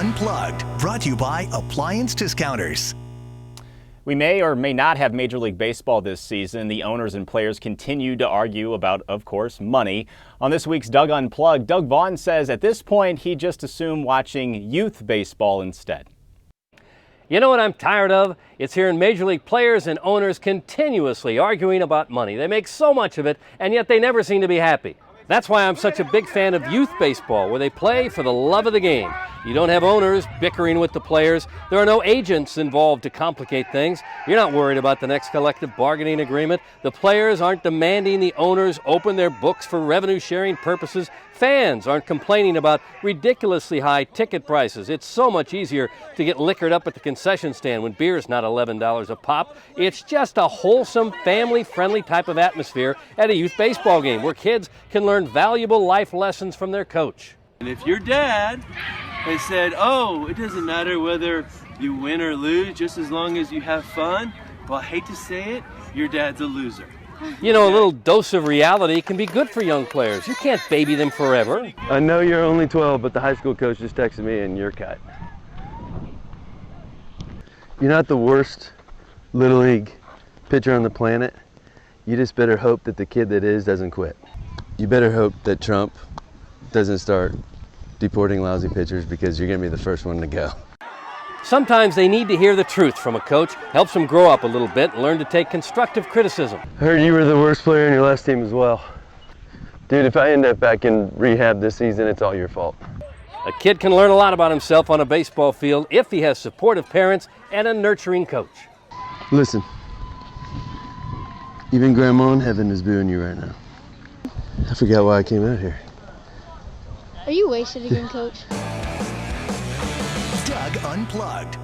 Unplugged, brought to you by Appliance Discounters. We may or may not have Major League Baseball this season. The owners and players continue to argue about, of course, money. On this week's Doug Unplugged, Doug Vaughn says at this point he'd just assume watching youth baseball instead. You know what I'm tired of? It's hearing Major League players and owners continuously arguing about money. They make so much of it, and yet they never seem to be happy. That's why I'm such a big fan of youth baseball, where they play for the love of the game. You don't have owners bickering with the players. There are no agents involved to complicate things. You're not worried about the next collective bargaining agreement. The players aren't demanding the owners open their books for revenue-sharing purposes. Fans aren't complaining about ridiculously high ticket prices. It's so much easier to get liquored up at the concession stand when beer's not $11 a pop. It's just a wholesome, family-friendly type of atmosphere at a youth baseball game where kids can learn valuable life lessons from their coach. And if your dad has said, oh, it doesn't matter whether you win or lose, just as long as you have fun, well, I hate to say it, your dad's a loser. You know, a little dose of reality can be good for young players. You can't baby them forever. I know you're only 12, but the high school coach just texted me and you're cut. You're not the worst Little League pitcher on the planet. You just better hope that the kid that is doesn't quit. You better hope that Trump doesn't start deporting lousy pitchers, because you're going to be the first one to go. Sometimes they need to hear the truth from a coach. Helps them grow up a little bit and learn to take constructive criticism. I heard you were the worst player in your last team as well. Dude, if I end up back in rehab this season, it's all your fault. A kid can learn a lot about himself on a baseball field if he has supportive parents and a nurturing coach. Listen, even Grandma in heaven is booing you right now. I forgot why I came out here. Are you wasted again, Coach? Doug Unplugged.